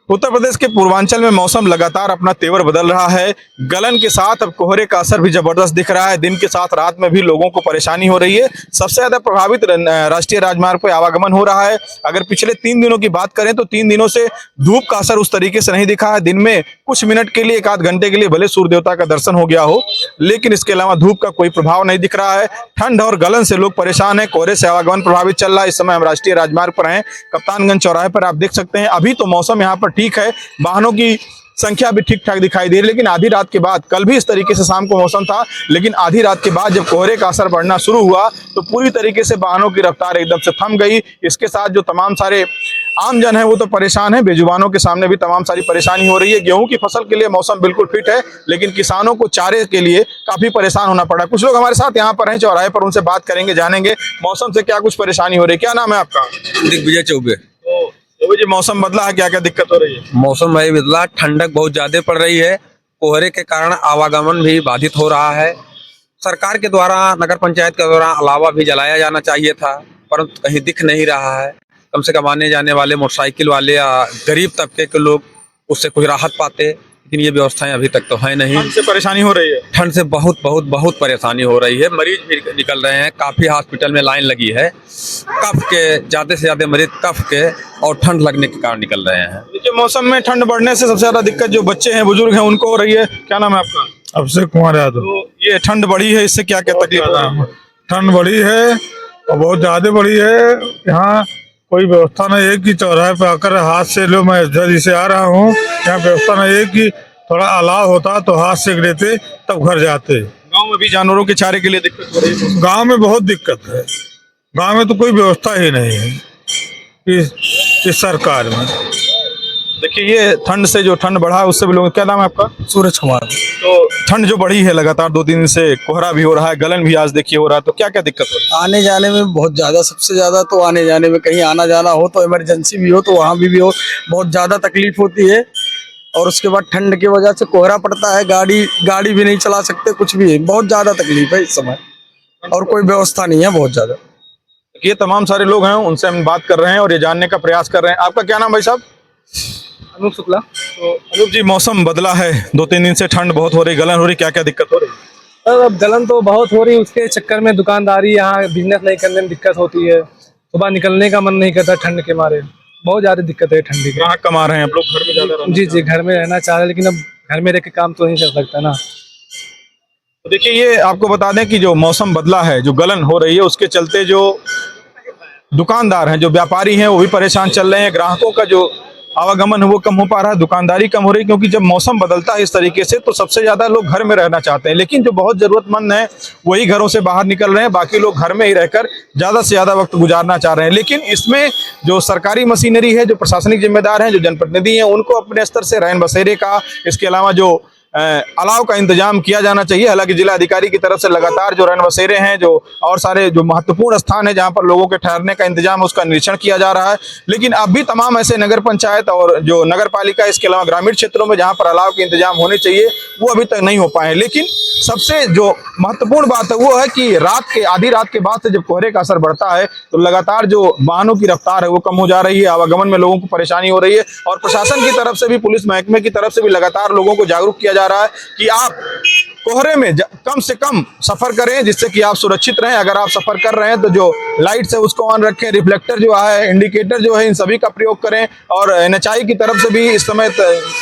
उत्तर प्रदेश के पूर्वांचल में मौसम लगातार अपना तेवर बदल रहा है। गलन के साथ अब कोहरे का असर भी जबरदस्त दिख रहा है। दिन के साथ रात में भी लोगों को परेशानी हो रही है। सबसे ज्यादा प्रभावित राष्ट्रीय राजमार्ग पर आवागमन हो रहा है। अगर पिछले 3 दिनों की बात करें तो 3 दिनों से धूप का असर उस तरीके से नहीं दिखा है। दिन में कुछ मिनट के लिए, 1 आध घंटे के लिए भले सूर्य देवता का दर्शन हो गया हो, लेकिन इसके अलावा धूप का कोई प्रभाव नहीं दिख रहा है। ठंड और गलन से लोग परेशान है। कोहरे से आवागमन प्रभावित चल रहा है। इस समय हम राष्ट्रीय राजमार्ग पर हैं, कप्तानगंज चौराहे पर आप देख सकते हैं। अभी तो मौसम यहाँ पर ठीक है, वाहनों की संख्या भी ठीक ठाक दिखाई दे रही है। लेकिन आधी रात के बाद, कल भी इस तरीके से शाम को मौसम था, लेकिन आधी रात के बाद जब कोहरे का असर बढ़ना शुरू हुआ तो पूरी तरीके से वाहनों की रफ्तार एकदम से थम गई। इसके साथ जो तमाम सारे आम जन है वो तो परेशान है। बेजुबानों के सामने भी तमाम सारी परेशानी हो रही है। गेहूं की फसल के लिए मौसम बिल्कुल फिट है, लेकिन किसानों को चारे के लिए काफी परेशान होना पड़ा। कुछ लोग हमारे साथ यहाँ पर हैं चौराहे पर, उनसे बात करेंगे, जानेंगे मौसम से क्या कुछ परेशानी हो रही है। क्या नाम है आपका? दिग्विजय चौबे। तो जी मौसम बदला है, क्या क्या दिक्कत हो रही है? मौसम भाई बदला, ठंडक बहुत ज्यादा पड़ रही है। कोहरे के कारण आवागमन भी बाधित हो रहा है। सरकार के द्वारा, नगर पंचायत के द्वारा अलावा भी जलाया जाना चाहिए था, परंतु कहीं दिख नहीं रहा है। कम से कम आने जाने वाले मोटरसाइकिल वाले या गरीब तबके के लोग उससे कुछ राहत पाते, लेकिन ये व्यवस्थाएं अभी तक तो है नहीं। ठंड से परेशानी हो रही है। ठंड से बहुत बहुत बहुत परेशानी हो रही है। मरीज भी निकल रहे हैं, काफी हॉस्पिटल में लाइन लगी है। कफ के ज्यादा से ज्यादा मरीज कफ के और ठंड लगने के कारण निकल रहे हैं। देखिए, मौसम में ठंड बढ़ने से सबसे ज्यादा दिक्कत जो बच्चे हैं, बुजुर्ग हैं, उनको हो रही है। क्या नाम है आपका? अभिषेक कुमार यादव। तो ये ठंड बढ़ी है, इससे क्या क्या तकलीफ हो रही है? ठंड बढ़ी है और बहुत ज्यादा बढ़ी है। यहाँ कोई व्यवस्था नहीं है कि चौराहे पे आकर हाथ से लो। मैं जल्दी से आ रहा हूँ, यहाँ व्यवस्था नहीं है कि थोड़ा अलाव होता तो हाथ से लेते तब घर जाते। गांव में भी जानवरों के चारे के लिए दिक्कत हो रही है। गांव में बहुत दिक्कत है। गांव में तो कोई व्यवस्था ही नहीं है इस सरकार में। देखिए, ये ठंड से जो ठंड बढ़ा है उससे भी लोग। क्या नाम है आपका? सूरज कुमार। तो ठंड जो बढ़ी है लगातार 2-3 दिन से, कोहरा भी हो रहा है, गलन भी आज देखिए हो रहा है, तो क्या क्या दिक्कत हो रही है? आने जाने में बहुत ज्यादा, सबसे ज्यादा तो आने जाने में, कहीं आना जाना हो तो इमरजेंसी भी हो तो वहाँ भी हो, बहुत ज्यादा तकलीफ होती है। और उसके बाद ठंड की वजह से कोहरा पड़ता है, गाड़ी भी नहीं चला सकते, कुछ भी है, बहुत ज्यादा तकलीफ है इस समय और कोई व्यवस्था नहीं है, बहुत ज्यादा। ये तमाम सारे लोग हैं, उनसे हम बात कर रहे हैं और ये जानने का प्रयास कर रहे हैं। आपका क्या नाम भाई साहब? अनूप शुक्ला। तो अनूप जी, मौसम बदला है, 2-3 दिन से ठंड बहुत हो रही, गलन हो रही, क्या क्या दिक्कत हो रही है? अब गलन तो बहुत हो रही है, उसके चक्कर में दुकानदारी, यहाँ बिजनेस नहीं करने में दिक्कत होती है। सुबह निकलने का मन नहीं करता ठंड के मारे, बहुत ज्यादा दिक्कत है ठंडी की। कहाँ कमा रहे हैं आप लोग? घर में ज्यादा? जी, घर में रहना चाह रहे हैं, लेकिन अब घर में रह के काम तो नहीं चल सकता ना। तो देखिए, ये आपको बता दें कि जो मौसम बदला है, जो गलन हो रही है, उसके चलते जो दुकानदार हैं, जो व्यापारी हैं, वो भी परेशान चल रहे हैं। ग्राहकों का जो आवागमन है वो कम हो पा रहा है, दुकानदारी कम हो रही है, क्योंकि जब मौसम बदलता है इस तरीके से तो सबसे ज्यादा लोग घर में रहना चाहते हैं। लेकिन जो बहुत जरूरतमंद हैं वही घरों से बाहर निकल रहे हैं, बाकी लोग घर में ही रहकर ज्यादा से ज्यादा वक्त गुजारना चाह रहे हैं। लेकिन इसमें जो सरकारी मशीनरी है, जो प्रशासनिक जिम्मेदार हैं, जो जनप्रतिनिधि हैं, उनको अपने स्तर से रैन बसेरे का, इसके अलावा जो अलाव का इंतजाम किया जाना चाहिए। हालांकि जिला अधिकारी की तरफ से लगातार जो रैन बसेरे हैं, जो और सारे जो महत्वपूर्ण स्थान है जहां पर लोगों के ठहरने का इंतजाम, उसका निरीक्षण किया जा रहा है। लेकिन अब भी तमाम ऐसे नगर पंचायत और जो नगर पालिका, इसके अलावा ग्रामीण क्षेत्रों में जहां पर अलाव के इंतजाम होने चाहिए, वो अभी तक नहीं हो पाए। लेकिन सबसे जो महत्वपूर्ण बात है वो है कि आधी रात के बाद से जब कोहरे का असर बढ़ता है तो लगातार जो वाहनों की रफ्तार है वो कम हो जा रही है, आवागमन में लोगों को परेशानी हो रही है। और प्रशासन की तरफ से भी, पुलिस महकमे की तरफ से भी लगातार लोगों को जागरूक किया जा रहा है कि आप कोहरे में कम से कम सफर करें, जिससे कि आप सुरक्षित रहें। अगर आप सफर कर रहे हैं तो जो लाइट्स है उसको ऑन रखें, रिफ्लेक्टर जो है, इंडिकेटर जो है, इन सभी का प्रयोग करें। और एनएचआई की तरफ से भी इस समय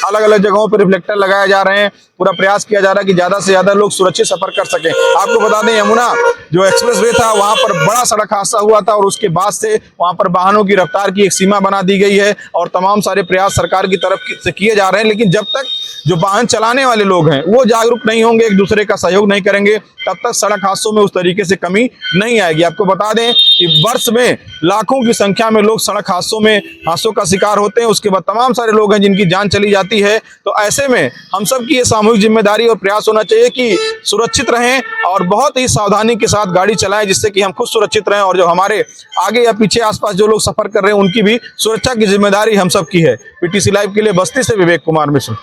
अलग अलग जगहों पर रिफ्लेक्टर लगाए जा रहे हैं। पूरा प्रयास किया जा रहा है कि ज्यादा से ज्यादा लोग सुरक्षित सफर कर सकें। आपको बता दें, यमुना जो एक्सप्रेस वे था, वहां पर बड़ा सड़क हादसा हुआ था और उसके बाद से वहां पर वाहनों की रफ्तार की एक सीमा बना दी गई है और तमाम सारे प्रयास सरकार की तरफ से किए जा रहे हैं। लेकिन जब तक जो वाहन चलाने वाले लोग हैं वो जागरूक नहीं होंगे, एक दूसरे का सहयोग नहीं करेंगे, तब तक सड़क हादसों में उस तरीके से कमी नहीं आएगी। आपको बता दें कि वर्ष में लाखों की संख्या में लोग सड़क हादसों का शिकार होते हैं। उसके बाद तमाम सारे लोग हैं जिनकी जान चली जाती है। तो ऐसे में हम सब की ये सामूहिक जिम्मेदारी और प्रयास होना चाहिए कि सुरक्षित रहें और बहुत ही सावधानी के साथ गाड़ी चलाएं, जिससे कि हम खुद सुरक्षित रहें और जो हमारे आगे या पीछे आसपास जो लोग सफर कर रहे हैं उनकी भी सुरक्षा की जिम्मेदारी हम सब की है। पीटीसी लाइव के लिए बस्ती से विवेक कुमार मिश्र।